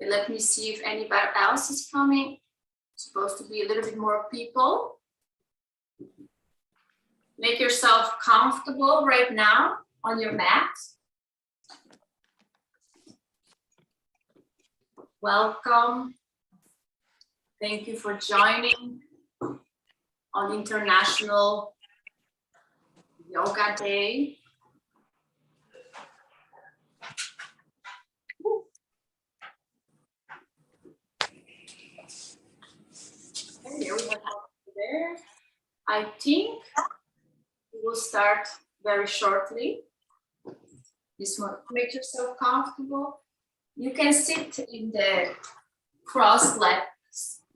Okay, let me see if anybody else is coming. Supposed to be a little bit more people. Make yourself comfortable right now on your mat. Welcome. Thank you for joining on International Yoga Day. Okay, here we have there. I think we will start very shortly. This one, make yourself comfortable. You can sit in the cross-legged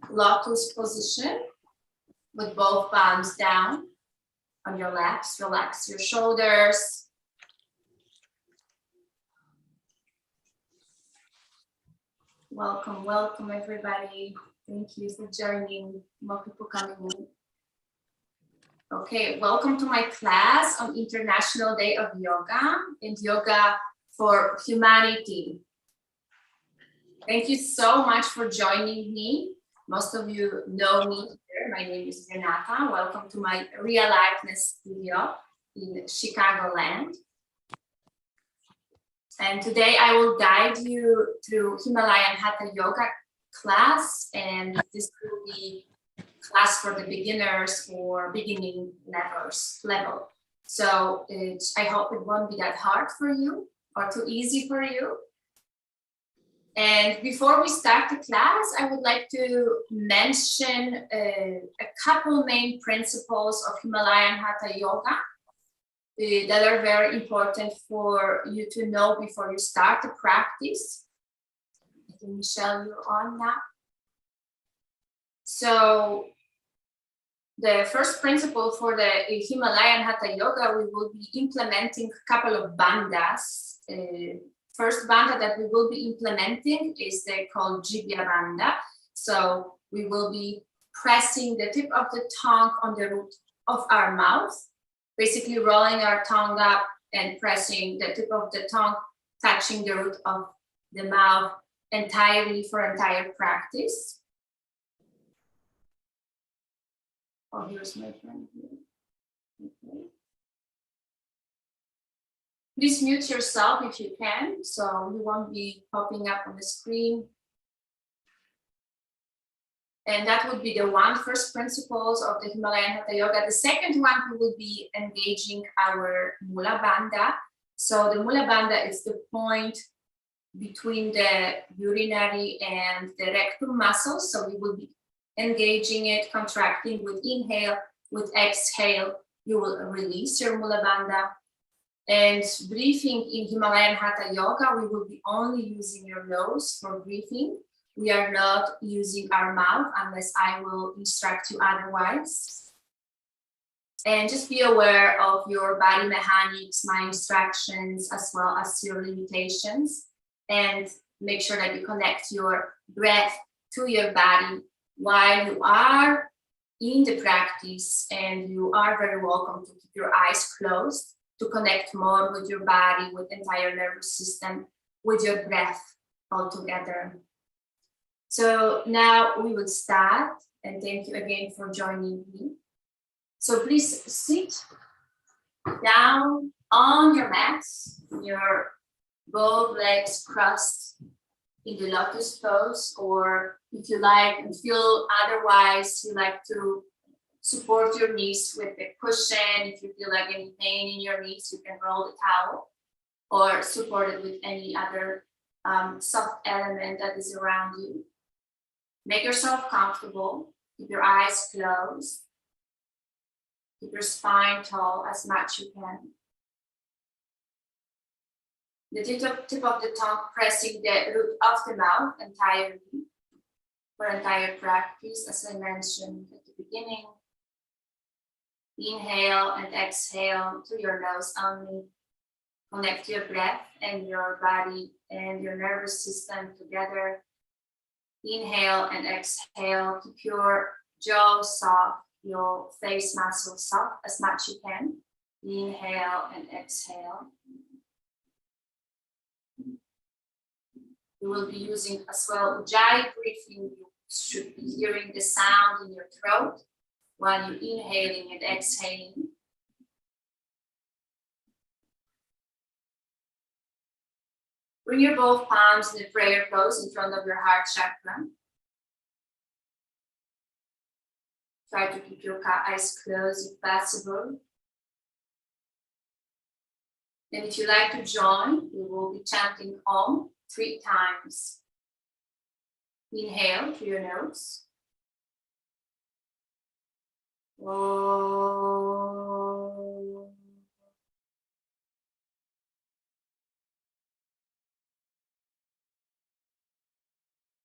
lotus position with both palms down on your laps. Relax your shoulders. Welcome, welcome everybody. Thank you for joining. More people coming in. Okay, welcome to my class on International Day of Yoga and Yoga for Humanity. Thank you so much for joining me. Most of you know me here. My name is Renata. Welcome to my real likeness studio in Chicagoland. And today I will guide you through Himalayan Hatha Yoga class, and this will be class for the beginners or beginning level. So I hope it won't be that hard for you or too easy for you. And before we start the class, I would like to mention a couple main principles of Himalayan Hatha Yoga that are very important for you to know before you start the practice. I think, Michelle, you're on now. So the first principle for the Himalayan Hatha Yoga, we will be implementing a couple of bandhas. First bandha that we will be implementing is called Jivya bandha. So we will be pressing the tip of the tongue on the root of our mouth, basically rolling our tongue up and pressing the tip of the tongue, touching the root of the mouth entirely for entire practice. Oh, here's my friend here. Okay. Please mute yourself if you can, so you won't be popping up on the screen. And that would be the first principles of the Himalayan Hatha Yoga. The second one, we will be engaging our Mula Bandha. So the Mula Bandha is the point between the urinary and the rectum muscles. So we will be engaging it, contracting with inhale, with exhale, you will release your Mula Bandha. And breathing in Himalayan Hatha Yoga, we will be only using your nose for breathing. We are not using our mouth unless I will instruct you otherwise. And just be aware of your body mechanics, my instructions, as well as your limitations. And make sure that you connect your breath to your body while you are in the practice. And you are very welcome to keep your eyes closed to connect more with your body, with the entire nervous system, with your breath all together. So now we will start, and thank you again for joining me. So please sit down on your mat, your both legs crossed in the lotus pose, or if you like and feel otherwise, you like to support your knees with a cushion. If you feel like any pain in your knees, you can roll the towel or support it with any other soft element that is around you. Make yourself comfortable. Keep your eyes closed. Keep your spine tall as much you can. The tip of the tongue pressing the root of the mouth entirely for entire practice, as I mentioned at the beginning. Inhale and exhale to your nose only. Connect your breath and your body and your nervous system together. Inhale and exhale. Keep your jaw soft, your face muscles soft as much as you can. Inhale and exhale. We will be using as well Ujjayi breathing. You should be hearing the sound in your throat while you're inhaling and exhaling. Bring your both palms in the prayer pose in front of your heart chakra. Try to keep your eyes closed if possible. And if you like to join, we will be chanting Om 3 times. Inhale through your nose. Om.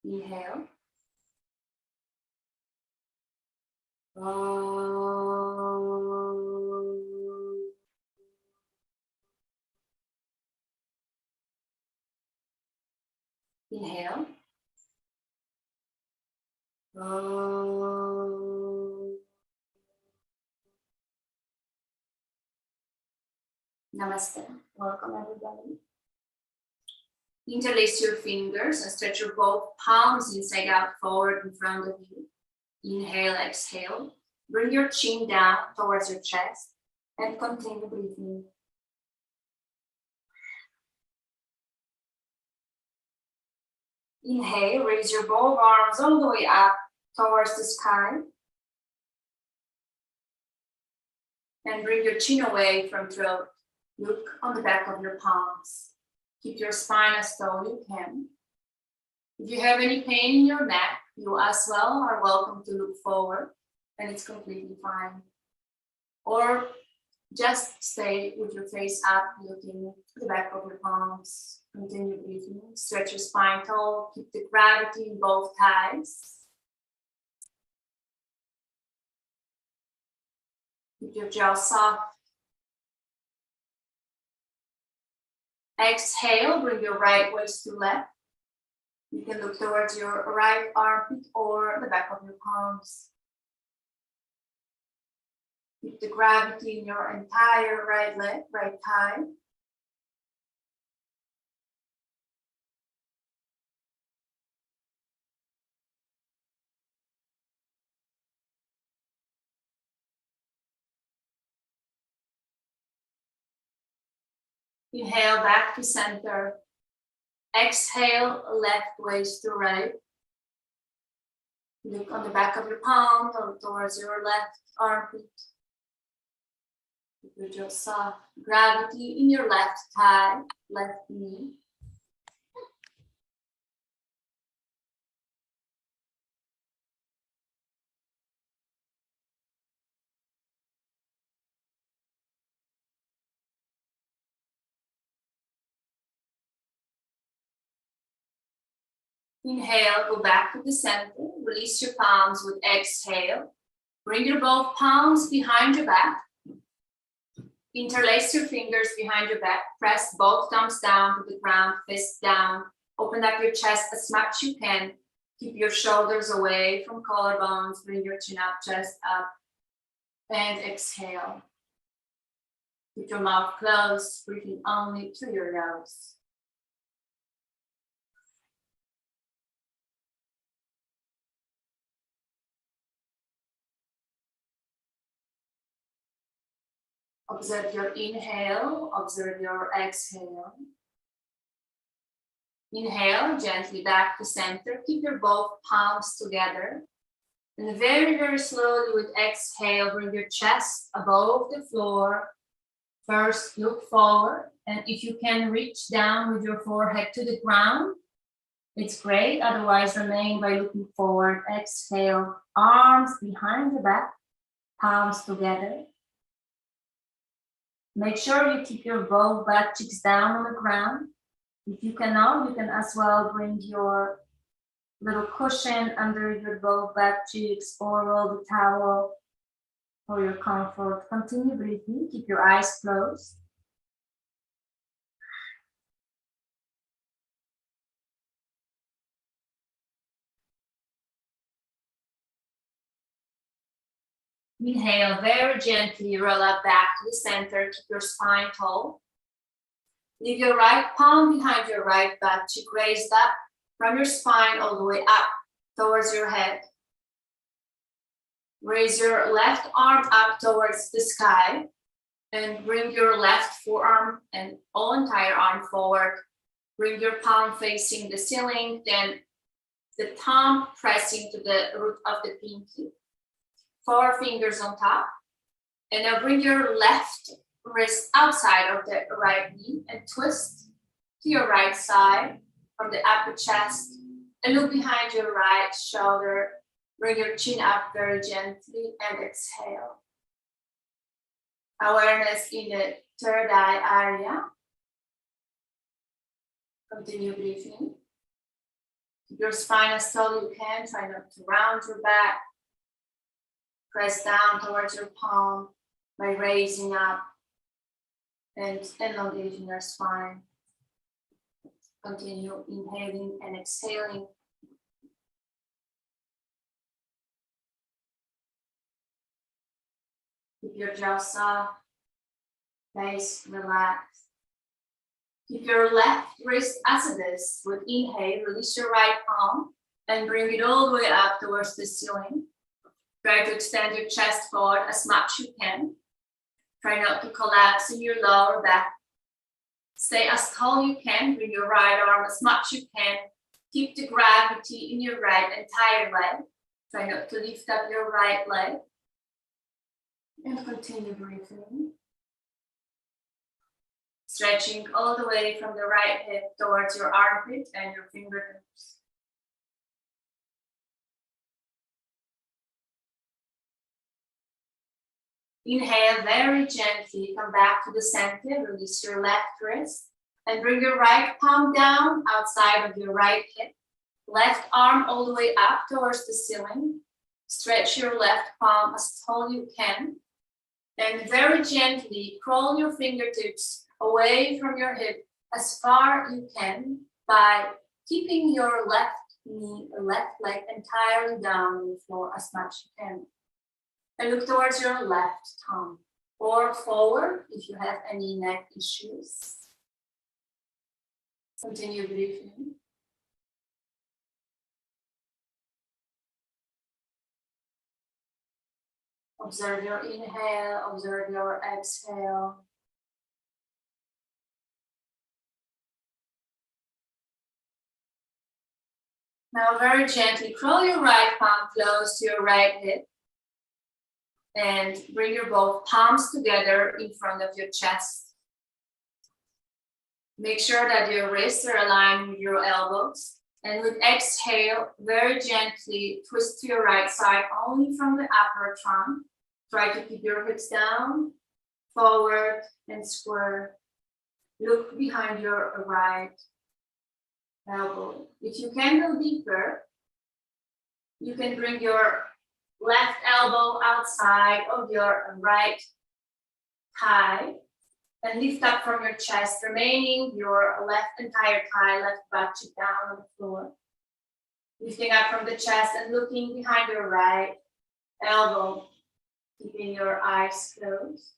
Inhale. Om. Inhale. Om. Namaste. Welcome everybody. Interlace your fingers and stretch your both palms inside out forward in front of you. Inhale, exhale. Bring your chin down towards your chest and continue breathing. Inhale, raise your both arms all the way up towards the sky. And bring your chin away from throat. Look on the back of your palms. Keep your spine as tall you can. If you have any pain in your neck, you as well are welcome to look forward, and it's completely fine. Or just stay with your face up, looking to the back of your palms. Continue breathing. Stretch your spine tall. Keep the gravity in both thighs. Keep your jaw soft. Exhale, bring your right waist to left. You can look towards your right armpit or the back of your palms. Keep the gravity in your entire right leg, right thigh. Inhale back to center. Exhale, left waist to right. Look on the back of your palm or towards your left armpit. Keep your jaw soft. Gravity in your left thigh, left knee. Inhale, go back to the center. Release your palms with exhale. Bring your both palms behind your back. Interlace your fingers behind your back. Press both thumbs down to the ground, fists down. Open up your chest as much you can. Keep your shoulders away from collarbones. Bring your chin up, chest up. And exhale. Keep your mouth closed, breathing only through your nose. Observe your inhale, observe your exhale. Inhale, gently back to center. Keep your both palms together. And very, very slowly with exhale, bring your chest above the floor. First, look forward. And if you can reach down with your forehead to the ground, it's great. Otherwise, remain by looking forward. Exhale, arms behind the back, palms together. Make sure you keep your both butt cheeks down on the ground. If you cannot, you can as well bring your little cushion under your both butt cheeks or roll the towel for your comfort. Continue breathing. Keep your eyes closed. Inhale, very gently roll up back to the center. Keep your spine tall. Leave your right palm behind your right butt cheek, raised up from your spine all the way up towards your head. Raise your left arm up towards the sky and bring your left forearm and all entire arm forward. Bring your palm facing the ceiling, then the thumb pressing to the root of the pinky. 4 fingers on top. And now bring your left wrist outside of the right knee and twist to your right side from the upper chest and look behind your right shoulder. Bring your chin up very gently and exhale. Awareness in the third eye area. Continue breathing. Keep your spine as tall as you can. Try not to round your back. Press down towards your palm by raising up and elongating your spine. Continue inhaling and exhaling. Keep your jaw soft, face relaxed. Keep your left wrist as it is. With inhale, release your right palm and bring it all the way up towards the ceiling. Try to extend your chest forward as much as you can. Try not to collapse in your lower back. Stay as tall as you can. Bring your right arm as much as you can. Keep the gravity in your right entire leg. Try not to lift up your right leg. And continue breathing. Stretching all the way from the right hip towards your armpit and your fingertips. Inhale very gently, come back to the center, release your left wrist and bring your right palm down outside of your right hip. Left arm all the way up towards the ceiling. Stretch your left palm as tall as you can. And very gently crawl your fingertips away from your hip as far as you can by keeping your left knee, left leg entirely down on the floor as much as you can. And look towards your left thumb or forward if you have any neck issues. Continue breathing. Observe your inhale, observe your exhale. Now very gently crawl your right palm close to your right hip. And bring your both palms together in front of your chest. Make sure that your wrists are aligned with your elbows. And with exhale, very gently twist to your right side, only from the upper trunk. Try to keep your hips down, forward and square. Look behind your right elbow. If you can go deeper, you can bring your left elbow outside of your right thigh and lift up from your chest, remaining your left entire thigh, left butt cheek down on the floor. Lifting up from the chest and looking behind your right elbow, keeping your eyes closed.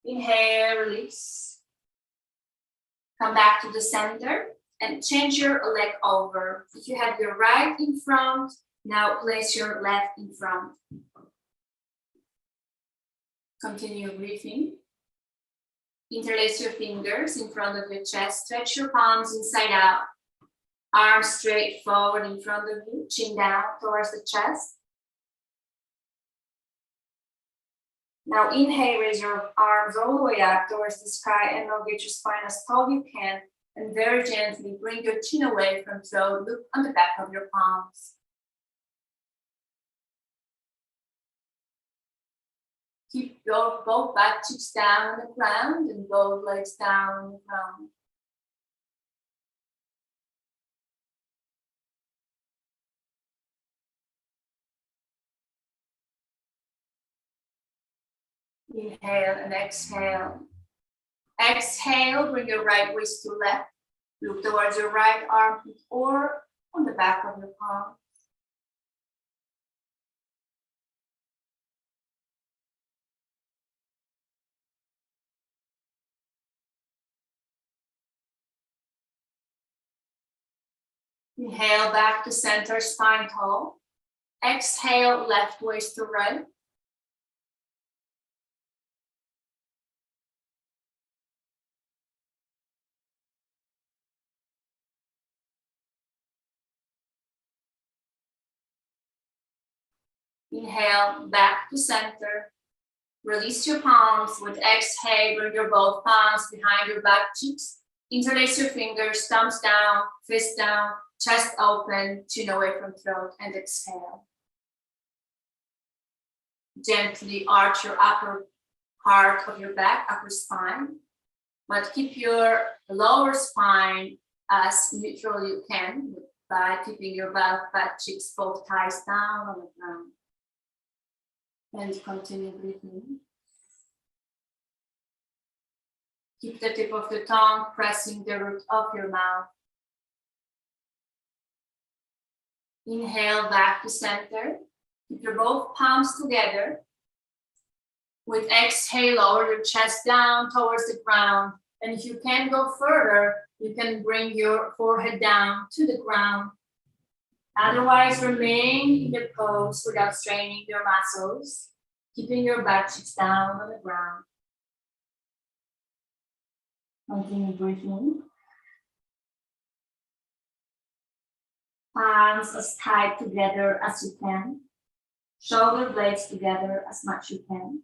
Inhale, release. Come back to the center and change your leg over. If you have your right in front, now place your left in front. Continue breathing. Interlace your fingers in front of your chest. Stretch your palms inside out. Arms straight forward in front of you. Chin down towards the chest. Now inhale, raise your arms all the way up towards the sky and elongate your spine as tall as you can. And very gently bring your chin away from throat. Look on the back of your palms. Keep your both butt cheeks down on the ground and both legs down on the ground. Inhale and exhale. Exhale, bring your right wrist to left. Look towards your right armpit or on the back of your palm. Inhale back to center, spine tall. Exhale, left waist to right. Inhale, back to center. Release your palms. With exhale, bring your both palms behind your back cheeks. Interlace your fingers, thumbs down, fist down, chest open, chin away from throat, and exhale. Gently arch your upper part of your back, upper spine, but keep your lower spine as neutral you can by keeping your back cheeks, both thighs down on the ground. And continue breathing. Keep the tip of the tongue pressing the root of your mouth. Inhale back to center. Keep your both palms together. With exhale, lower your chest down towards the ground. And if you can go further, you can bring your forehead down to the ground. Otherwise, remain in the pose without straining your muscles, keeping your back cheeks down on the ground. Continue breathing. Palms as tight together as you can. Shoulder blades together as much you can.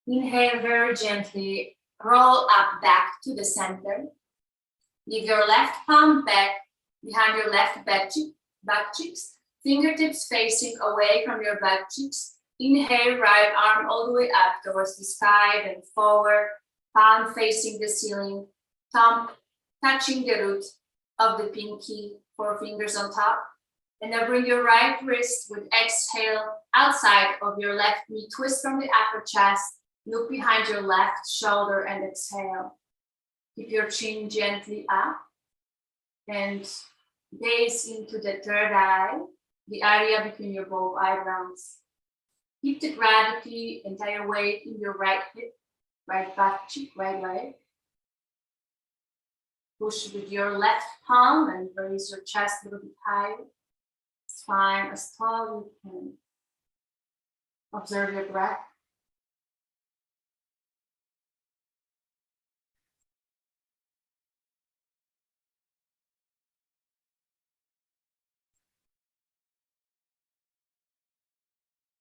Inhale very gently. Roll up back to the center. Leave your left palm back behind your left back cheeks. Fingertips facing away from your back cheeks. Inhale, right arm all the way up towards the sky, then forward. Palm facing the ceiling. Thumb touching the root of the pinky, 4 fingers on top. And now bring your right wrist with exhale outside of your left knee. Twist from the upper chest. Look behind your left shoulder and exhale. Keep your chin gently up and gaze into the third eye, the area between your both eyebrows. Keep the gravity, entire weight in your right hip, right back cheek, right leg. Push with your left palm and raise your chest a little bit higher. Spine as tall as you can. Observe your breath.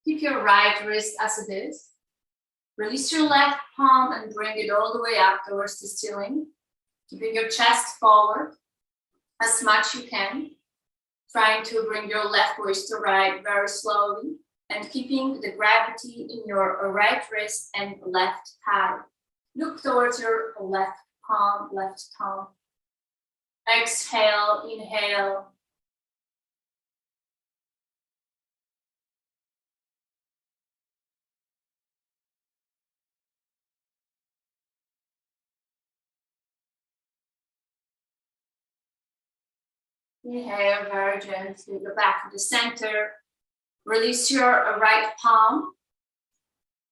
Keep your right wrist as it is. Release your left palm and bring it all the way up towards the ceiling. Keeping your chest forward as much you can. Trying to bring your left waist to right very slowly. And keeping the gravity in your right wrist and left thigh. Look towards your left palm, left thumb. Exhale, inhale. Inhale very gently, go back to the center. Release your right palm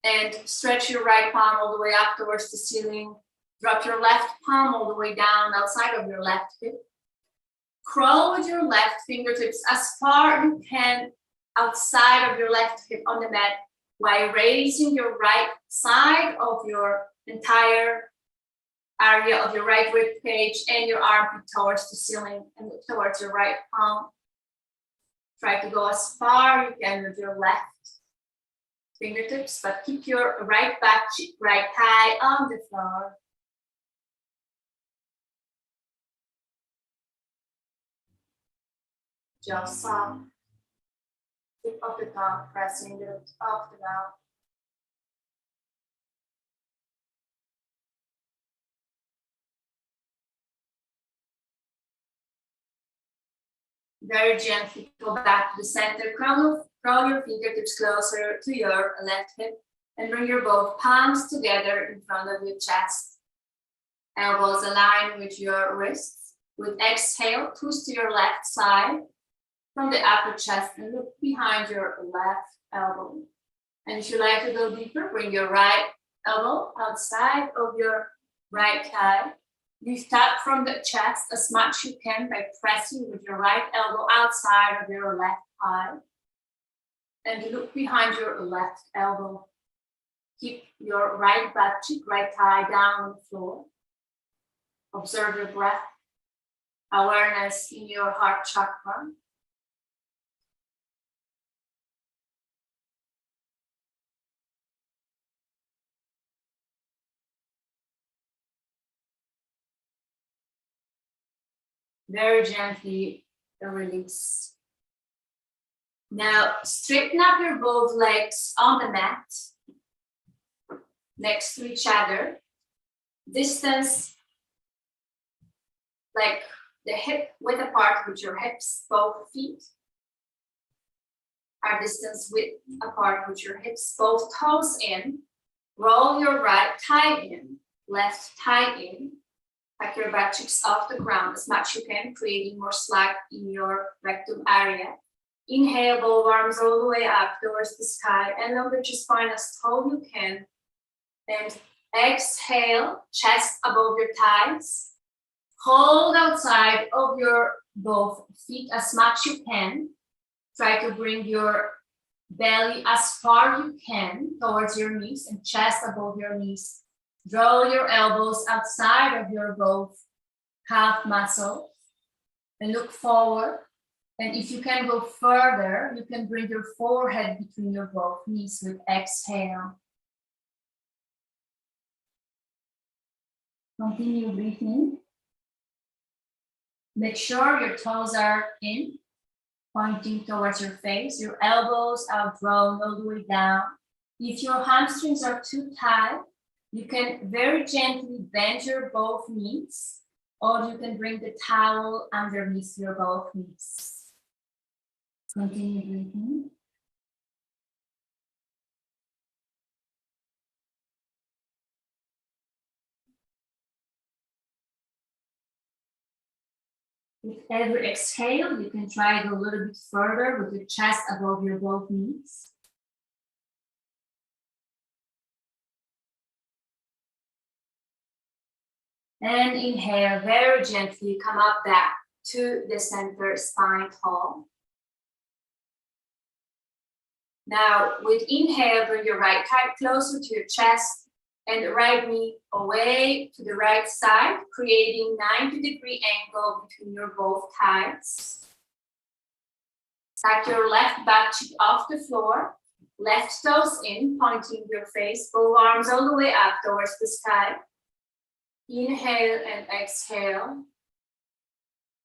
and stretch your right palm all the way up towards the ceiling. Drop your left palm all the way down outside of your left hip. Crawl with your left fingertips as far as you can outside of your left hip on the mat while raising your right side of your entire area of your right rib cage and your armpit towards the ceiling and look towards your right palm. Try to go as far as you can with your left fingertips, but keep your right back cheek, right thigh on the floor. Jaw soft. Tip of the tongue pressing the root of the mouth. Very gently go back to the center. Crawl your fingertips closer to your left hip. And bring your both palms together in front of your chest. Elbows align with your wrists. With exhale, twist to your left side from the upper chest and look behind your left elbow. And if you like to go deeper, bring your right elbow outside of your right thigh. Lift up from the chest as much as you can by pressing with your right elbow outside of your left thigh. And look behind your left elbow. Keep your right butt cheek, right thigh down on the floor. Observe your breath, awareness in your heart chakra. Very gently release. Now straighten up your both legs on the mat next to each other. Distance like the hip width apart with your hips. Both feet are distance width apart with your hips. Both toes in. Roll your right thigh in, left thigh in. Tuck your butt cheeks off the ground as much as you can, creating more slack in your rectum area. Inhale, both arms all the way up towards the sky, and elongate your spine as tall you can. And exhale, chest above your thighs. Hold outside of your both feet as much you can. Try to bring your belly as far you can towards your knees and chest above your knees. Draw your elbows outside of your both calf muscles and look forward. And if you can go further, you can bring your forehead between your both knees with exhale. Continue breathing. Make sure your toes are in, pointing towards your face. Your elbows are drawn all the way down. If your hamstrings are too tight, you can very gently bend your both knees, or you can bring the towel underneath your both knees. Continue breathing. With every exhale, you can try to go a little bit further with your chest above your both knees. And inhale, very gently come up back to the center spine tall. Now, with inhale, bring your right thigh closer to your chest and the right knee away to the right side, creating 90-degree angle between your both thighs. Tuck your left butt cheek off the floor, left toes in, pointing your face, both arms all the way up towards the sky. Inhale and exhale.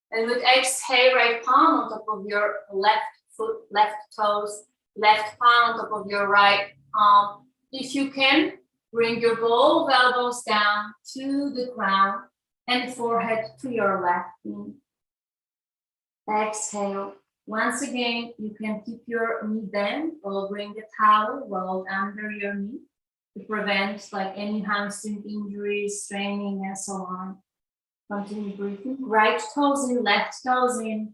And with exhale, right palm on top of your left foot, left toes, left palm on top of your right palm. If you can, bring your both elbows down to the ground and forehead to your left knee. Exhale. Once again, you can keep your knee bent or bring the towel rolled under your knee to prevent like any hamstring injuries, straining, and so on. Continue breathing. Right toes in, left toes in.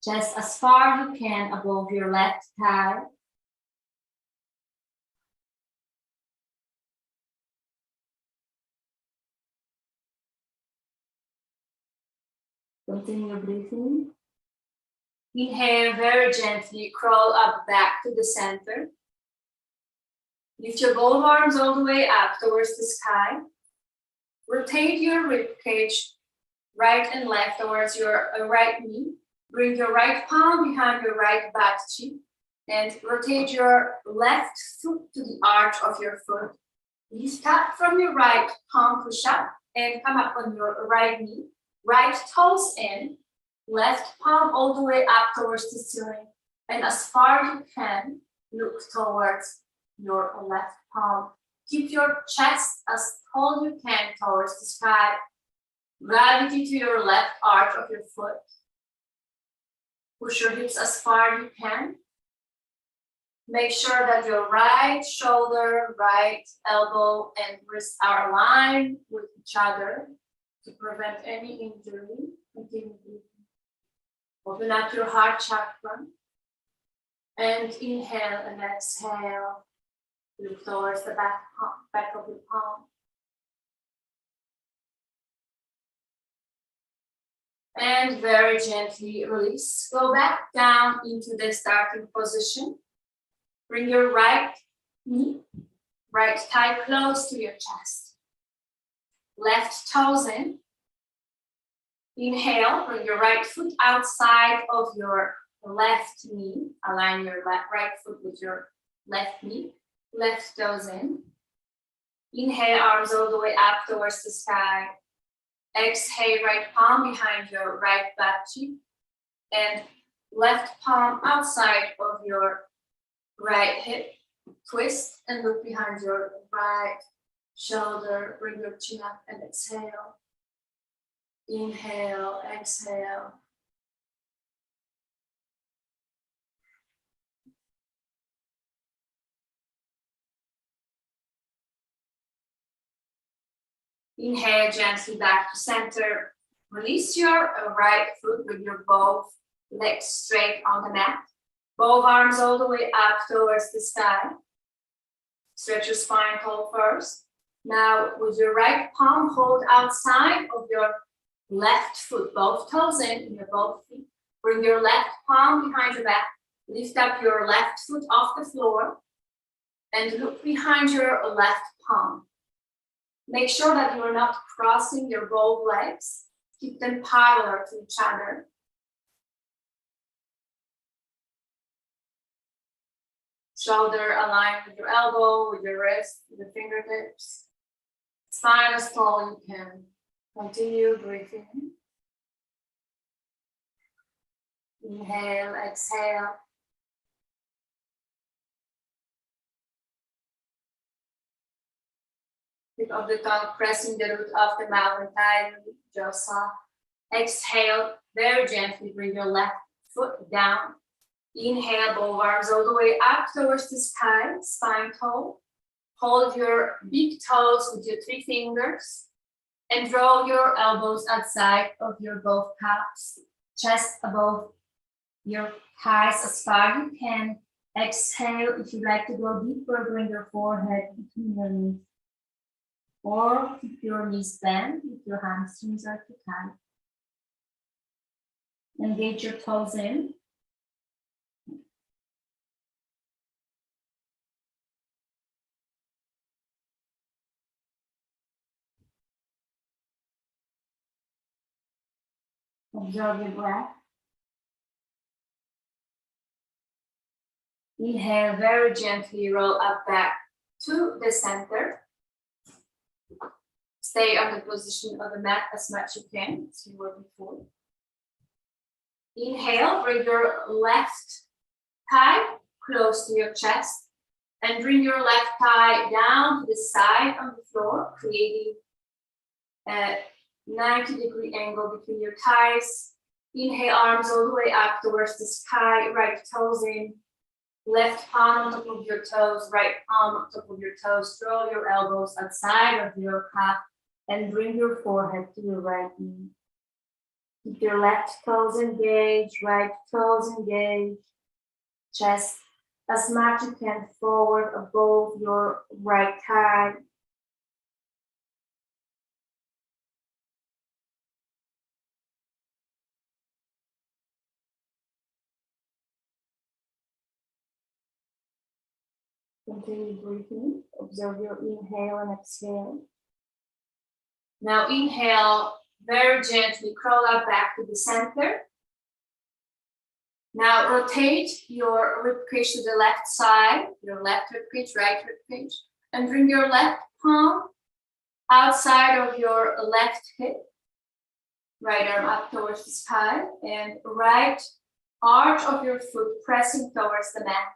Just as far you can above your left thigh. Continue breathing. Inhale very gently, crawl up back to the center. Lift your both arms all the way up towards the sky. Rotate your rib cage right and left towards your right knee. Bring your right palm behind your right butt cheek and rotate your left foot to the arch of your foot. Lift up from your right palm, push up and come up on your right knee. Right toes in, left palm all the way up towards the ceiling. And as far as you can, look towards your left palm. Keep your chest as tall as you can towards the sky. Gravity to your left arch of your foot. Push your hips as far as you can. Make sure that your right shoulder, right elbow, and wrist are aligned with each other to prevent any injury. Continue breathing. Open up your heart chakra. And inhale and exhale. Look towards the back of the palm. And very gently release. Go back down into the starting position. Bring your right knee, right thigh close to your chest. Left toes in. Inhale, bring your right foot outside of your left knee. Align your right foot with your left knee. Left toes in. Inhale, arms all the way up towards the sky. Exhale, right palm behind your right butt cheek. And left palm outside of your right hip. Twist and look behind your right shoulder. Bring your chin up and exhale. Inhale, exhale. Inhale gently back to center. Release your right foot with your both legs straight on the mat. Both arms all the way up towards the sky. Stretch your spine tall first. Now with your right palm, hold outside of your left foot, both toes in your both feet. Bring your left palm behind your back. Lift up your left foot off the floor and look behind your left palm. Make sure that you are not crossing your both legs. Keep them parallel to each other. Shoulder aligned with your elbow, with your wrist, with the fingertips. Spine as tall as you can. Continue breathing. Inhale, exhale. Tip of the tongue pressing the root of the mouth and tightly, jaw soft. Exhale, very gently bring your left foot down. Inhale, both arms all the way up towards the sky, spine tall. Hold your big toes with your 3 fingers and draw your elbows outside of your both calves. Chest above your thighs as far as you can. Exhale, if you'd like to go deeper, bring your forehead between your knees. Or keep your knees bent if your hamstrings are too tight. Engage your toes in. Observe your breath. Inhale, very gently roll up back to the center. Stay on the position of the mat as much as you can, as you were before. Inhale, bring your left thigh close to your chest and bring your left thigh down to the side on the floor, creating a 90-degree angle between your thighs. Inhale, arms all the way up towards the sky, right toes in. Left palm on top of your toes, right palm on top of your toes. Draw your elbows outside of your calf and bring your forehead to your right knee. Keep your left toes engaged, right toes engaged. Chest as much as you can forward above your right thigh. Continue breathing. Observe your inhale and exhale. Now inhale, very gently crawl up back to the center. Now rotate your ribcage to the left side, your left ribcage, right ribcage, and bring your left palm outside of your left hip. Right arm up towards the sky, and right arch of your foot pressing towards the mat.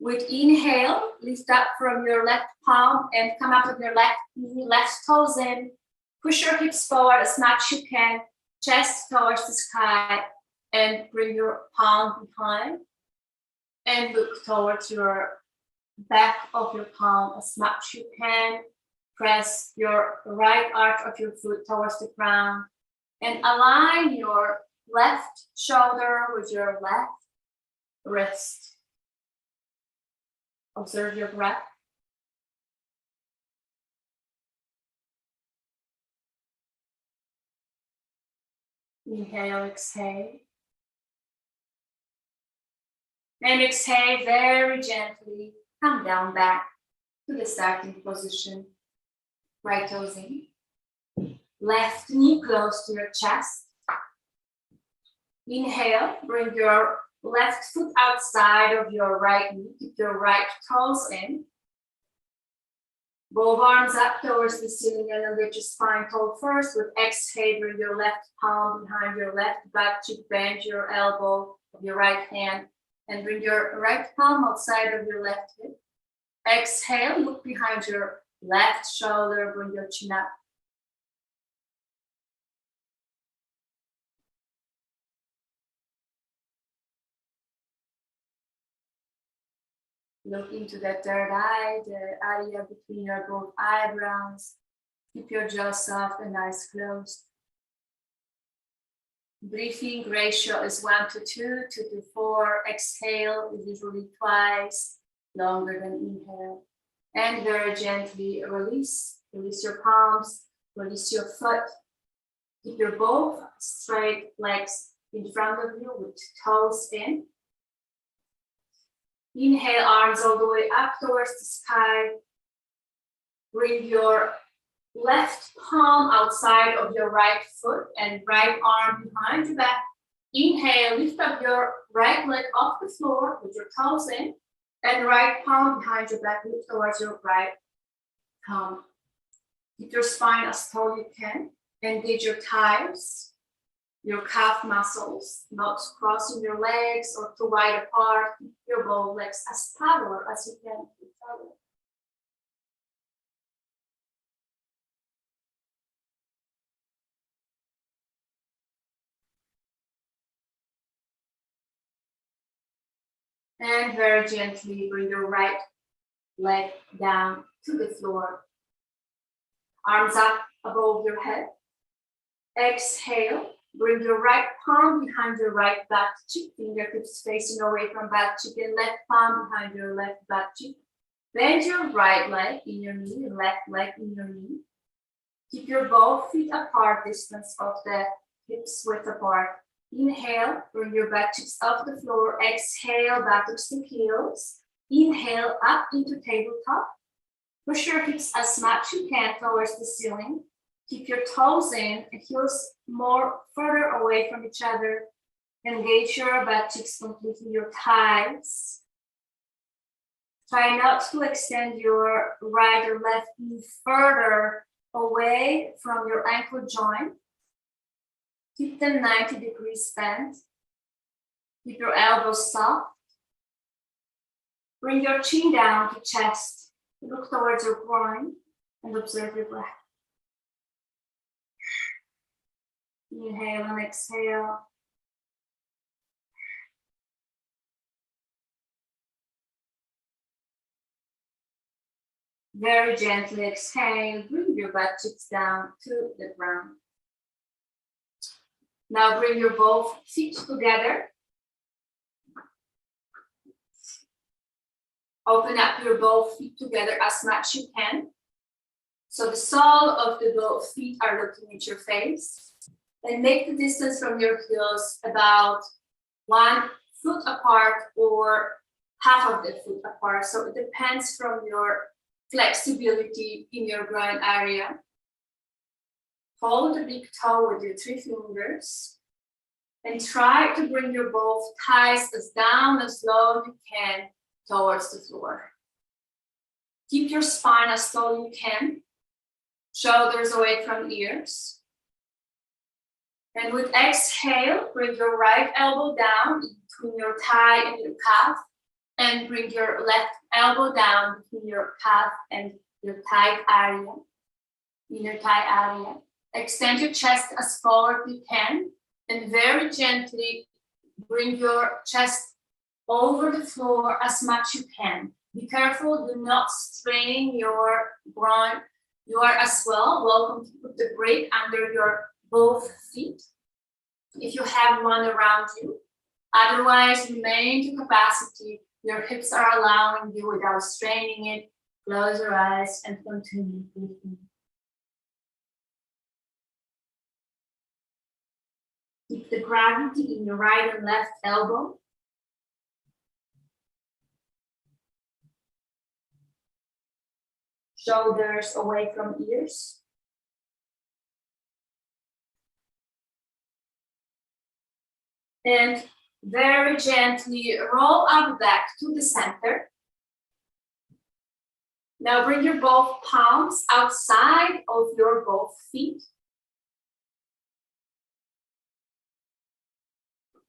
With inhale, lift up from your left palm and come up with your left knee, left toes in. Push your hips forward as much as you can, chest towards the sky, and bring your palm behind. And look towards your back of your palm as much you can. Press your right arch of your foot towards the ground and align your left shoulder with your left wrist. Observe your breath. Inhale, exhale. And exhale very gently. Come down back to the starting position. Right toes in. Left knee close to your chest. Inhale, bring your left foot outside of your right knee. Keep your right toes in. Both arms up towards the ceiling and then lift your spine tall first. With exhale, bring your left palm behind your left butt cheek, bend your elbow of your right hand, and bring your right palm outside of your left hip. Exhale, look behind your left shoulder, bring your chin up. Look into the third eye, the area between your both eyebrows. Keep your jaw soft and eyes closed. Breathing ratio is 1 to 2, 2 to 4. Exhale is usually twice longer than inhale. And very gently release. Release your palms, release your foot. Keep your both straight legs in front of you with toes in. Inhale, arms all the way up towards the sky. Bring your left palm outside of your right foot and right arm behind your back. Inhale, lift up your right leg off the floor with your toes in. And right palm behind your back, lift towards your right palm. Keep your spine as tall you can. Engage your thighs, your calf muscles, not crossing your legs or too wide apart. Keep your both legs as parallel as you can to each other. And very gently bring your right leg down to the floor. Arms up above your head. Exhale. Bring your right palm behind your right butt cheek, fingertips facing away from butt cheek, and left palm behind your left butt cheek. Bend your right leg in your knee and left leg in your knee. Keep your both feet apart, distance of the hips width apart. Inhale, bring your butt cheeks off the floor. Exhale, buttocks to heels. Inhale, up into tabletop. Push your hips as much you can towards the ceiling. Keep your toes in and heels more further away from each other. Engage your butt cheeks completely, your thighs. Try not to extend your right or left knee further away from your ankle joint. Keep them 90 degrees bent. Keep your elbows soft. Bring your chin down to chest. Look towards your groin and observe your breath. Inhale and exhale. Very gently exhale, bring your butt cheeks down to the ground. Now bring your both feet together. Open up your both feet together as much as you can. So the sole of the both feet are looking at your face. And make the distance from your heels about 1 foot apart or half of the foot apart. So it depends from your flexibility in your groin area. Hold the big toe with your 3 fingers. And try to bring your both thighs as down as low as you can towards the floor. Keep your spine as tall as you can. Shoulders away from ears. And with exhale, bring your right elbow down between your thigh and your calf. And bring your left elbow down between your calf and your thigh area, inner thigh area. Extend your chest as far as you can. And very gently bring your chest over the floor as much you can. Be careful, do not strain your groin. You are as well welcome to put the grip under your both feet if you have one around you. Otherwise, remain to capacity. Your hips are allowing you without straining it. Close your eyes and continue breathing. Keep the gravity in your right and left elbow. Shoulders away from ears. And very gently roll up back to the center. Now bring your both palms outside of your both feet.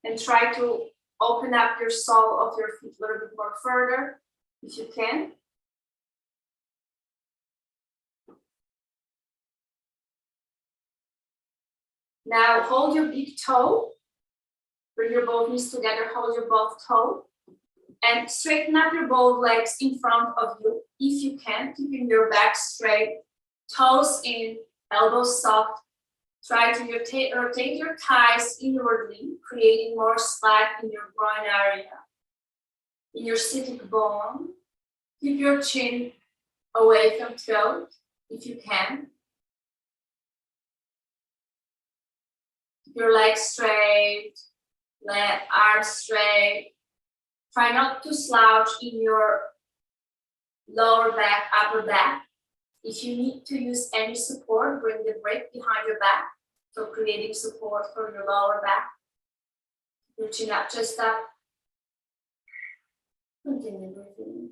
And try to open up your sole of your feet a little bit more further, if you can. Now hold your big toe. Bring your both knees together, hold your both toe. And straighten up your both legs in front of you, if you can, keeping your back straight, toes in, elbows soft. Try to rotate your thighs inwardly, creating more slack in your groin area, in your sitting bone. Keep your chin away from throat, if you can. Keep your legs straight, arms straight. Try not to slouch in your lower back, upper back. If you need to use any support, bring the grip behind your back. So creating support for your lower back. Your chin up, chest up. Continue breathing.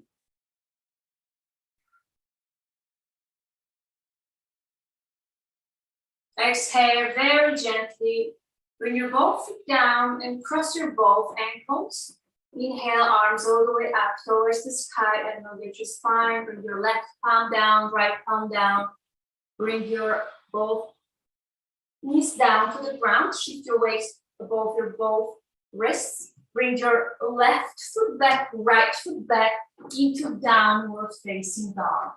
Exhale very gently. Bring your both feet down and cross your both ankles. Inhale, arms all the way up towards the sky and elongate your spine. Bring your left palm down, right palm down. Bring your both knees down to the ground. Shift your weight above your both wrists. Bring your left foot back, right foot back into downward facing dog.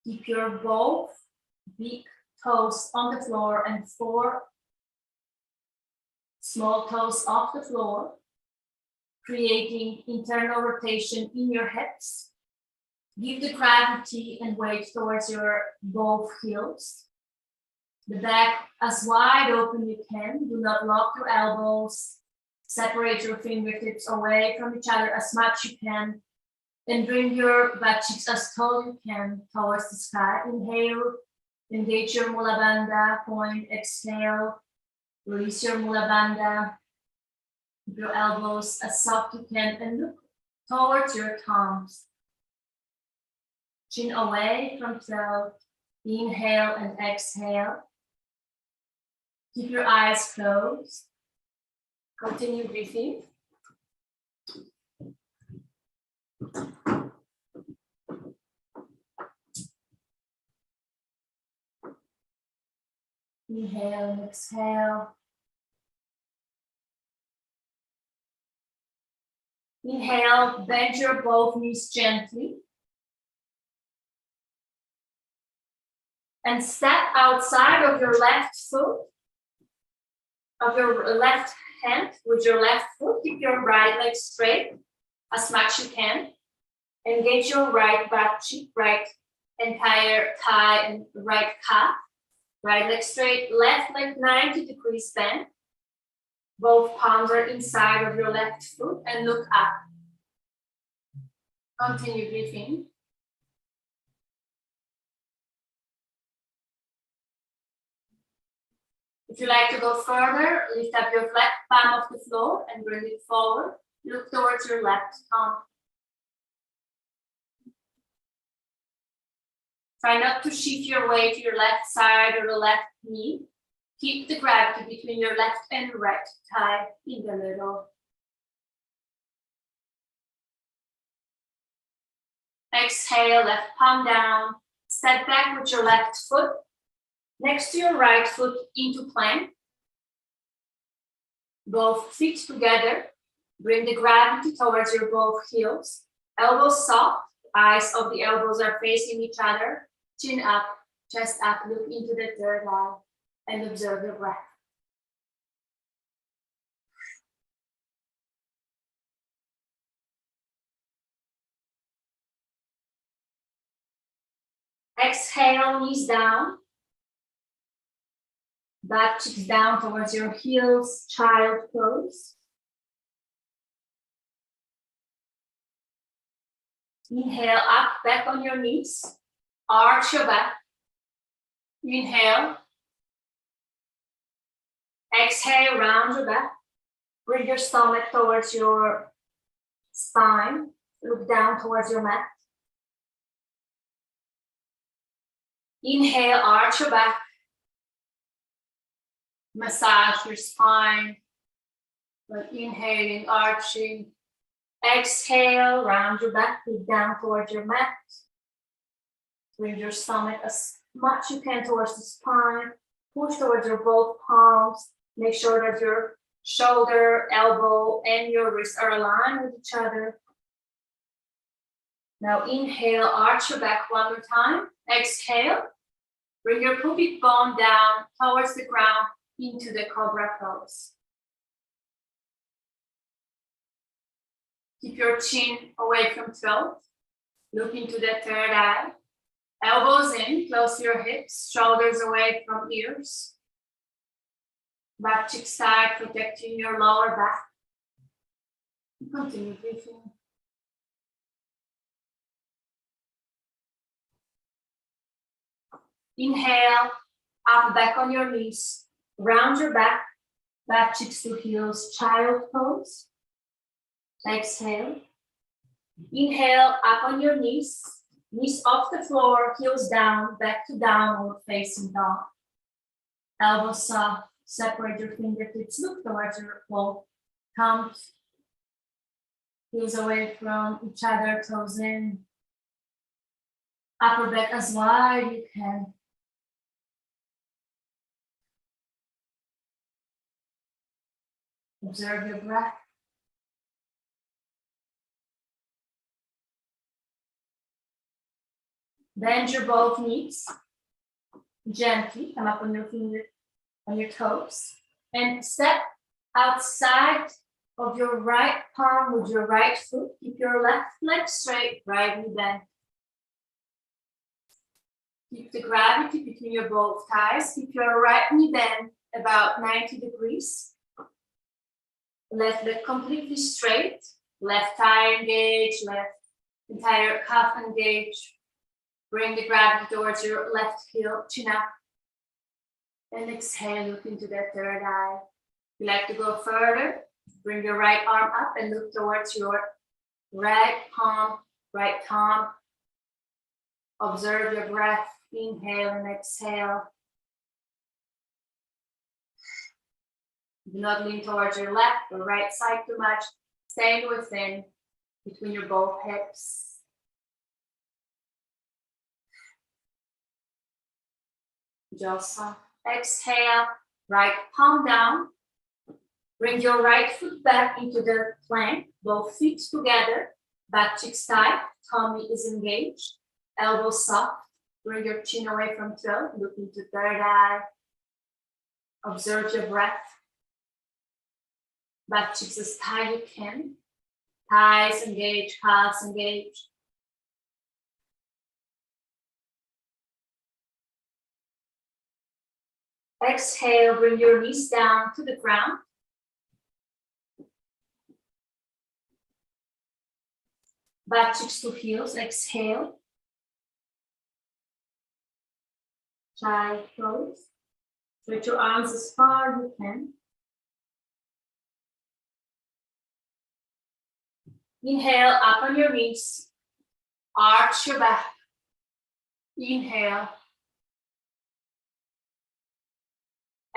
Keep your both big toes on the floor and 4 small toes off the floor, creating internal rotation in your hips. Give the gravity and weight towards your both heels. The back as wide open you can. Do not lock your elbows. Separate your fingertips away from each other as much you can. And bring your butt cheeks as tall you can towards the sky. Inhale, engage your Mula Bandha, point, exhale. Release your Mula Bandha. Keep your elbows as soft you can and look towards your thumbs. Chin away from throat. Inhale and exhale. Keep your eyes closed. Continue breathing. Inhale and exhale. Inhale, bend your both knees gently. And step outside of your left foot, of your left hand with your left foot. Keep your right leg straight as much you can. Engage your right butt cheek, right entire thigh and right calf. Right leg straight, left leg 90 degrees bend. Both palms are inside of your left foot and look up. Continue breathing. If you like to go further, lift up your left palm off the floor and bring it forward. Look towards your left thumb. Try not to shift your weight to your left side or the left knee. Keep the gravity between your left and right thigh in the middle. Exhale, left palm down. Step back with your left foot next to your right foot into plank. Both feet together. Bring the gravity towards your both heels. Elbows soft. Eyes of the elbows are facing each other. Chin up, chest up. Look into the third eye and observe your breath. Exhale, knees down. Back cheeks down towards your heels, child pose. Inhale, up, back on your knees. Arch your back. Inhale. Exhale, round your back. Bring your stomach towards your spine. Look down towards your mat. Inhale, arch your back. Massage your spine. But inhaling, arching. Exhale, round your back. Look down towards your mat. Bring your stomach as much you can towards the spine. Push towards your both palms. Make sure that your shoulder, elbow, and your wrist are aligned with each other. Now inhale, arch your back one more time. Exhale. Bring your pubic bone down towards the ground into the cobra pose. Keep your chin away from throat. Look into the third eye. Elbows in, close to your hips, shoulders away from ears. Back cheek side, protecting your lower back. Continue breathing. Inhale, up, back on your knees. Round your back cheeks to heels, child pose. Exhale. Inhale, up on your knees. Knees off the floor, heels down, back to downward facing dog. Elbows soft, separate your fingertips, look towards your both thumbs. Heels away from each other, toes in. Upper back as wide you can. Observe your breath. Bend your both knees. Gently come up on your finger, on your toes, and step outside of your right palm with your right foot. Keep your left leg straight, right knee bent. Keep the gravity between your both thighs. Keep your right knee bent about 90 degrees. Left leg completely straight. Left thigh engaged, left entire calf engaged. Bring the gravity towards your left heel, chin up. And exhale, look into that third eye. If you like to go further, bring your right arm up and look towards your right palm, right thumb. Observe your breath, inhale and exhale. Do not lean towards your left or right side too much. Staying within, between your both hips. Josa. Exhale, right palm down. Bring your right foot back into the plank, both feet together, back cheeks tight, tummy is engaged, elbows soft. Bring your chin away from throat, look into third eye. Observe your breath. Back cheeks as tight as you can. Thighs engaged, calves engaged. Exhale, bring your knees down to the ground. Back cheeks to heels, exhale. Child pose. Stretch your arms as far as you can. Inhale, up on your knees. Arch your back. Inhale.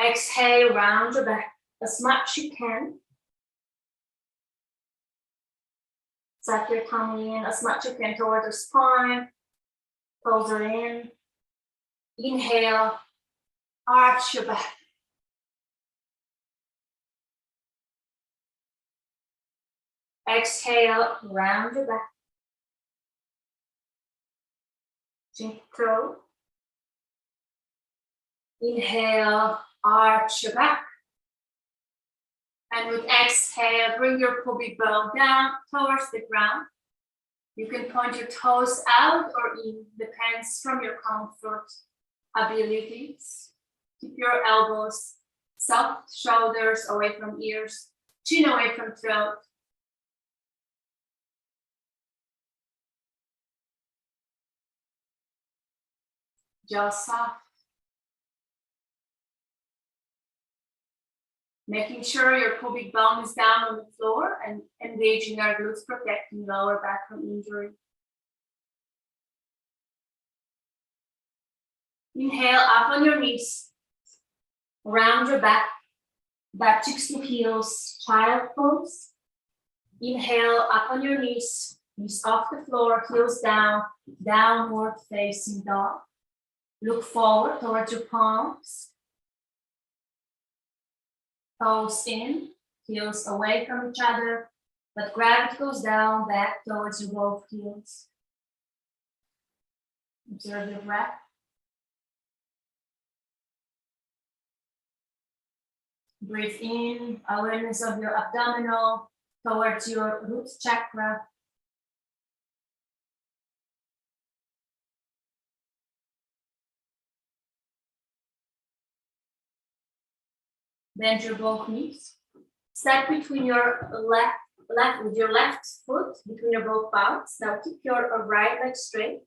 Exhale, round your back as much you can. Suck your tummy in as much you can toward the spine. Toes are in. Inhale, arch your back. Exhale, round your back. Chin throat. Inhale, arch your back. And with exhale, bring your pubic bone down towards the ground. You can point your toes out or in, depends from your comfort abilities. Keep your elbows soft, shoulders away from ears, chin away from throat. Jaw soft. Making sure your pubic bone is down on the floor and engaging our glutes, protecting lower back from injury. Inhale, up on your knees. Round your back, back cheeks to heels, child pose. Inhale, up on your knees, knees off the floor, heels down, downward facing dog. Look forward towards your palms. Toes in, heels away from each other, but gravity goes down, back towards your both heels. Observe your breath. Breathe in, awareness of your abdominal towards your root chakra. Bend your both knees. Step between your left with your left foot between your both palms. Now keep your right leg straight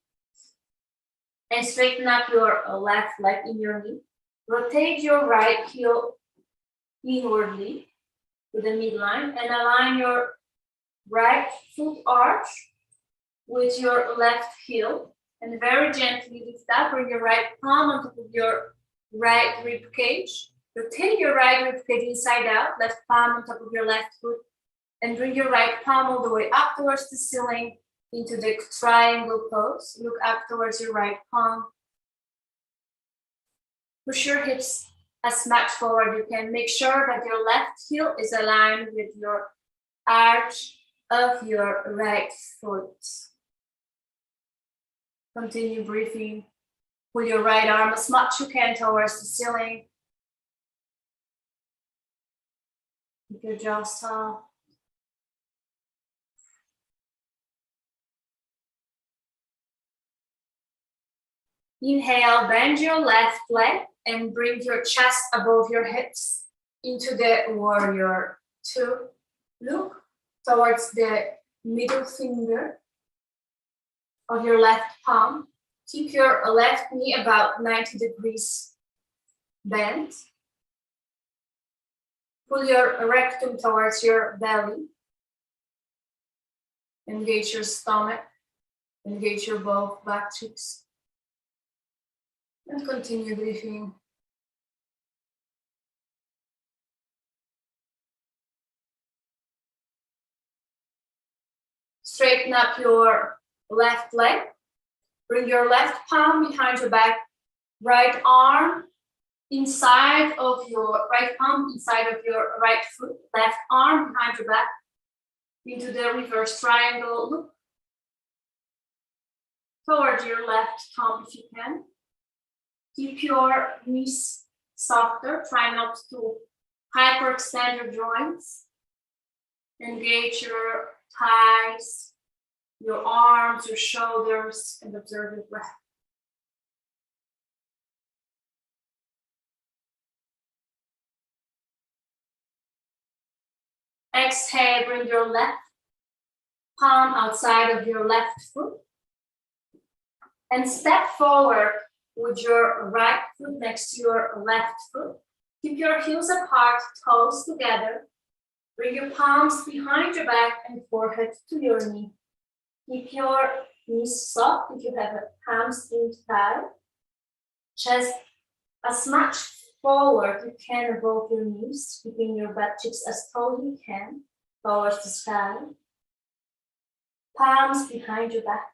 and straighten up your left leg in your knee. Rotate your right heel inwardly to the midline and align your right foot arch with your left heel. And very gently lift up, bring your right palm on top of your right rib cage. Rotate your right rib cage inside out, left palm on top of your left foot, and bring your right palm all the way up towards the ceiling into the triangle pose. Look up towards your right palm. Push your hips as much forward you can. Make sure that your left heel is aligned with your arch of your right foot. Continue breathing. Pull your right arm as much you can towards the ceiling. Keep your jaw soft. Inhale, bend your left leg and bring your chest above your hips into the warrior two. Look towards the middle finger of your left palm. Keep your left knee about 90 degrees bent. Pull your rectum towards your belly. Engage your stomach. Engage your both back cheeks. And continue breathing. Straighten up your left leg. Bring your left palm behind your back. Right arm inside of your right palm, inside of your right foot. Left arm behind your back. Into the reverse triangle. Look towards your left thumb if you can. Keep your knees softer. Try not to hyperextend your joints. Engage your thighs, your arms, your shoulders, and observe your breath. Exhale, bring your left palm outside of your left foot. And step forward with your right foot next to your left foot. Keep your heels apart, toes together. Bring your palms behind your back and forehead to your knee. Keep your knees soft if you have a hamstring tight. Chest as much forward you can above your knees, keeping your butt cheeks as tall as you can towards the sky. Palms behind your back.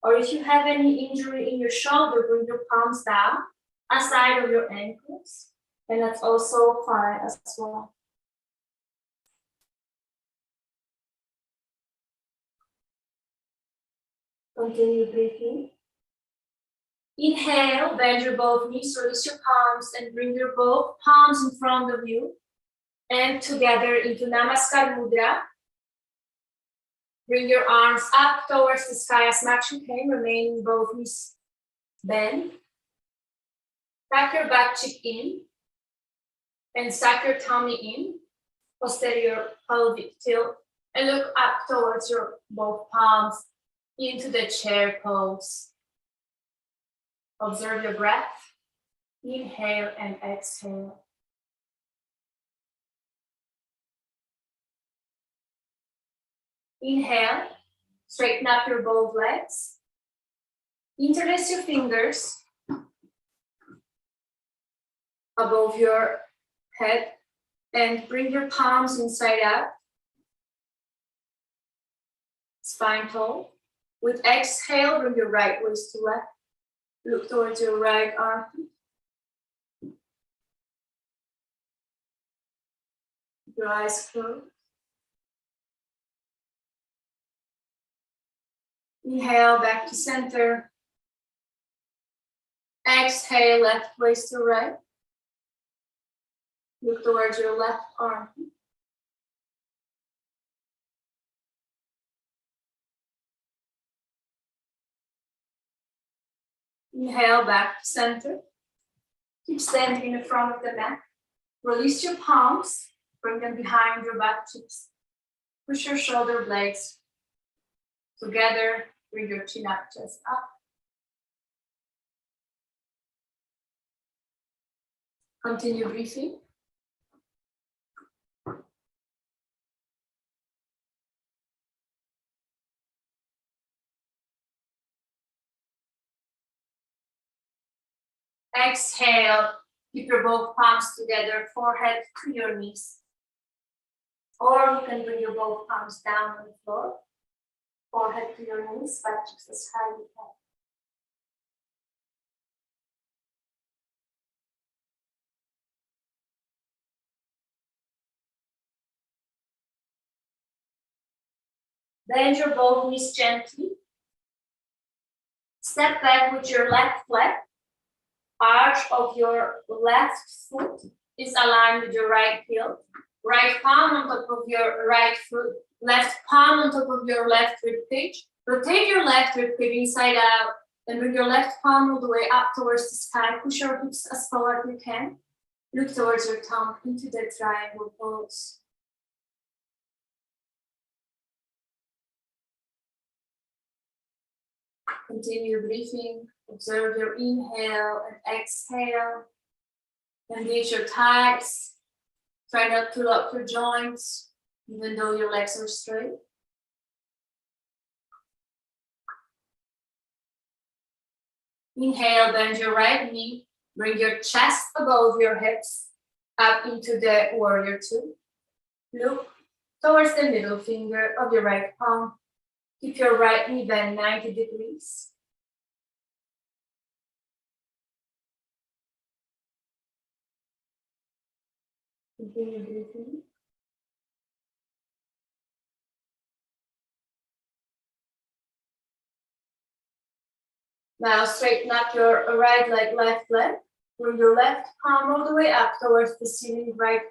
Or if you have any injury in your shoulder, bring your palms down aside of your ankles. And that's also fine as well. Continue breathing. Inhale, bend your both knees, release your palms, and bring your both palms in front of you and together into Namaskar Mudra. Bring your arms up towards the sky as much as you can, remaining both knees bent. Tuck your butt cheek in and suck your tummy in, posterior pelvic tilt, and look up towards your both palms into the chair pose. Observe your breath. Inhale and exhale. Inhale, straighten up your both legs. Interlace your fingers above your head and bring your palms inside out. Spine tall. With exhale, bring your right waist to left. Look towards your right arm. Your eyes closed. Inhale, back to center. Exhale, left waist to right. Look towards your left arm. Inhale, back to center. Keep standing in the front of the mat. Release your palms. Bring them behind your butt cheeks. Push your shoulder blades together. Bring your chin up, chest up. Continue breathing. Exhale, keep your both palms together, forehead to your knees. Or you can bring your both palms down on the floor, forehead to your knees, butt cheeks as high as you can. Bend your both knees gently. Step back with your left leg. Arch of your left foot is aligned with your right heel. Right palm on top of your right foot. Left palm on top of your left rib cage. Rotate your left rib cage inside out. Then bring your left palm all the way up towards the sky. Push your hips as far as you can. Look towards your tongue into the triangle pose. Continue breathing. Observe your inhale and exhale. Engage your thighs. Try not to lock your joints, even though your legs are straight. Inhale, bend your right knee. Bring your chest above your hips, up into the warrior two. Look towards the middle finger of your right palm. Keep your right knee bent 90 degrees. Continue breathing. Now straighten up your right leg, left leg. Bring your left palm all the way up towards the ceiling. Right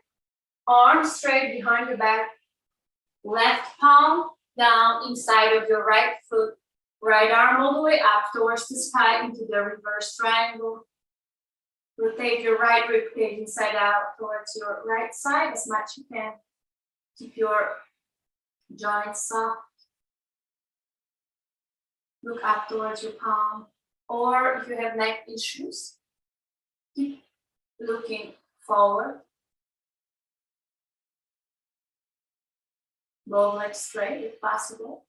arm straight behind your back. Left palm down inside of your right foot. Right arm all the way up towards the sky into the reverse triangle. Rotate your right rib cage inside out towards your right side as much as you can. Keep your joints soft. Look up towards your palm. Or if you have neck issues, keep looking forward. Both legs straight if possible.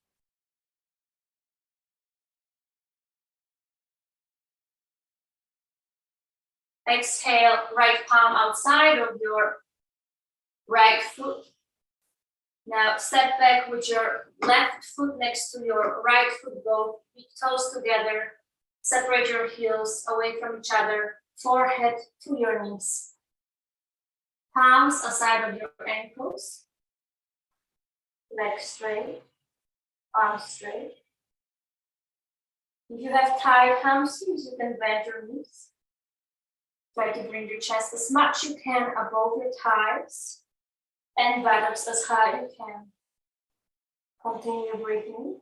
Exhale, right palm outside of your right foot. Now step back with your left foot next to your right foot, both big toes together. Separate your heels away from each other, forehead to your knees. Palms aside of your ankles. Legs straight, arms straight. If you have tight hamstrings, you can bend your knees. Try to bring your chest as much you can above your thighs and buttocks as high you can. Continue breathing.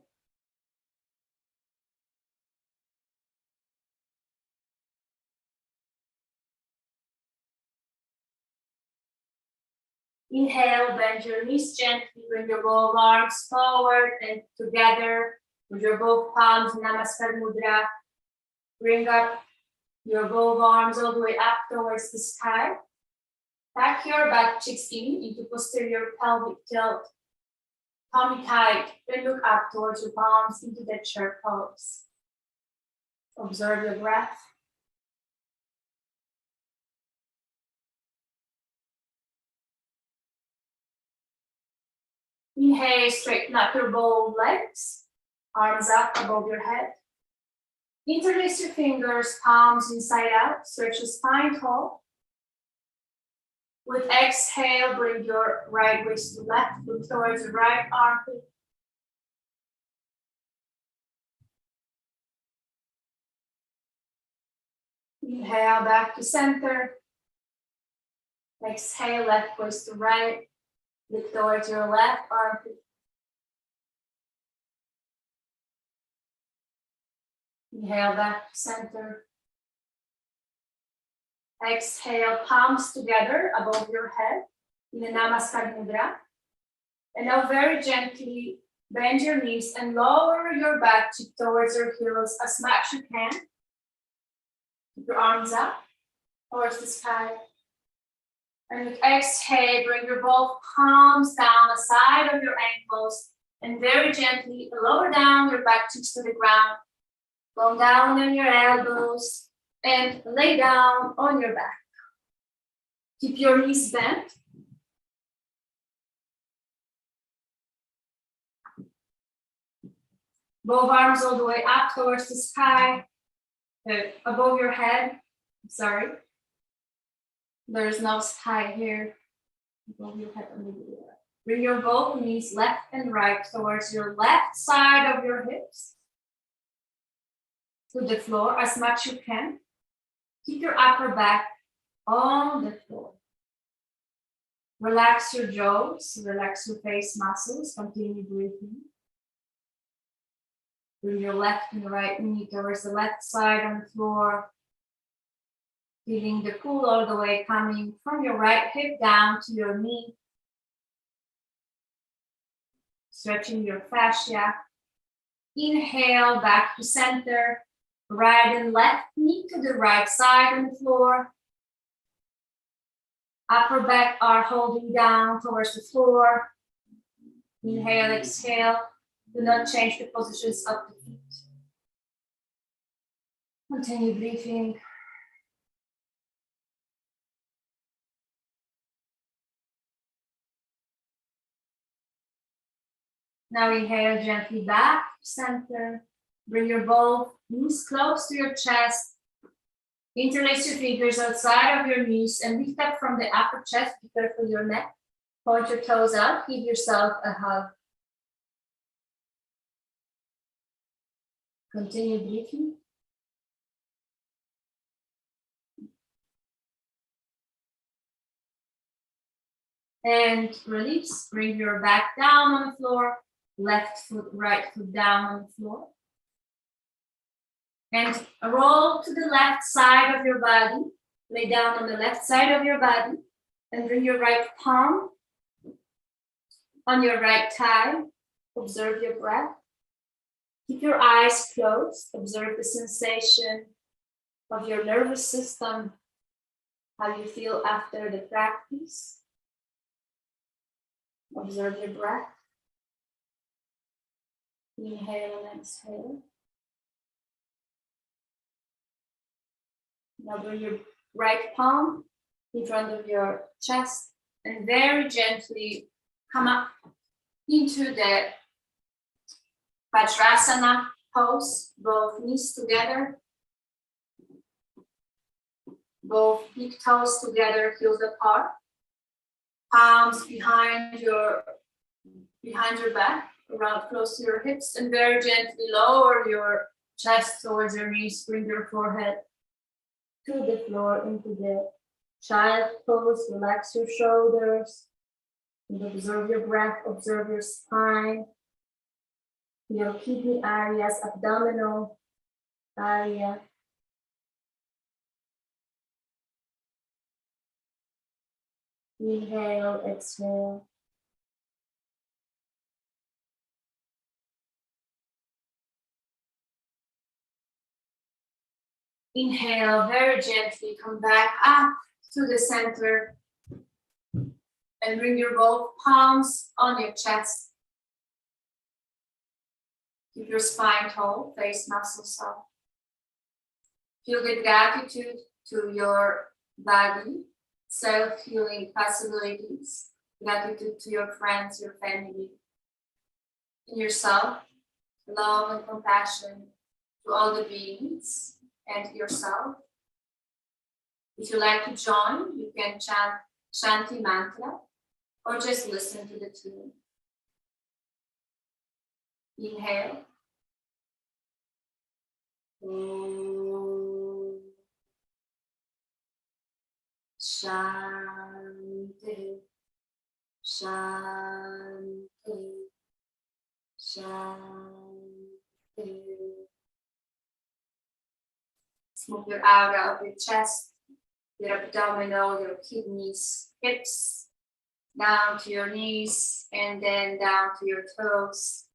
Inhale, bend your knees gently, bring your both arms forward and together with your both palms, Namaskar Mudra. Bring up your both arms all the way up towards the sky. Back your butt cheeks in into posterior pelvic tilt. Tummy tight, then look up towards your palms into that chair pose. Observe your breath. Inhale, straighten up your both legs, arms up above your head. Interlace your fingers, palms inside out, stretch your spine tall. With exhale, bring your right waist to left, look towards the right armpit. Inhale, back to center. Exhale, left waist to right, look towards your left armpit. Inhale, back to center. Exhale, palms together above your head in the Namaskar Mudra. And now very gently bend your knees and lower your back cheek towards your heels as much you can. Keep your arms up towards the sky. And with exhale, bring your both palms down the side of your ankles and very gently lower down your back cheeks to the ground. Go down on your elbows and lay down on your back. Keep your knees bent. Both arms all the way up towards the sky, above your head. Sorry. There's no sky here. Above your head. Bring your both knees left and right towards your left side of your hips. To the floor as much you can. Keep your upper back on the floor. Relax your jaws, relax your face muscles, continue breathing. Bring your left and right knee towards the left side on the floor. Feeling the pull all the way coming from your right hip down to your knee. Stretching your fascia. Inhale, back to center. Right and left knee to the right side on the floor. Upper back are holding down towards the floor. Inhale, exhale. Do not change the positions of the feet. Continue breathing. Now inhale gently back to center. Bring your both knees close to your chest. Interlace your fingers outside of your knees and lift up from the upper chest. Be careful your neck. Point your toes out. Give yourself a hug. Continue breathing. And release. Bring your back down on the floor. Left foot, right foot down on the floor. And roll to the left side of your body. Lay down on the left side of your body. And bring your right palm on your right thigh. Observe your breath. Keep your eyes closed. Observe the sensation of your nervous system. How you feel after the practice. Observe your breath. Inhale and exhale. Now bring your right palm in front of your chest and very gently come up into the Vajrasana pose, both knees together, both big toes together, heels apart, palms behind your back, around close to your hips, and very gently lower your chest towards your knees, bring your forehead to the floor into the child pose, relax your shoulders, and observe your breath, observe your spine, your kidney areas, abdominal area. Inhale, exhale. Inhale, very gently come back up to the center and bring your both palms on your chest. Keep your spine tall, face muscles soft. Feel the gratitude to your body, self-healing possibilities, gratitude to your friends, your family, and yourself, love and compassion to all the beings and yourself. If you like to join, you can chant Shanti mantra or just listen to the tune. Inhale. Om Shanti, Shanti, Shanti. Move your aura of your chest, your abdominal, your kidneys, hips, down to your knees, and then down to your toes.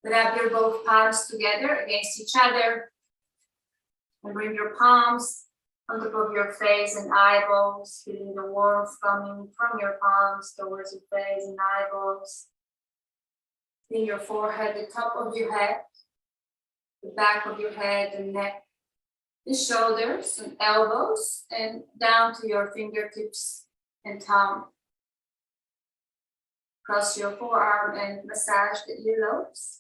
Wrap your both palms together against each other, and bring your palms on top of your face and eyeballs, feeling the warmth coming from your palms towards your face and eyeballs. Feel your forehead, the top of your head, the back of your head, the neck, the shoulders and elbows, and down to your fingertips and thumb. Cross your forearm and massage the earlobes.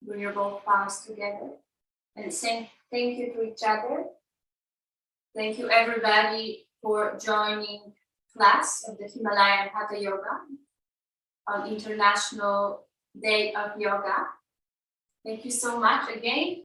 Bring your both palms together and say thank you to each other. Thank you everybody for joining class of the Himalayan Hatha Yoga on International Day of Yoga. Thank you so much again.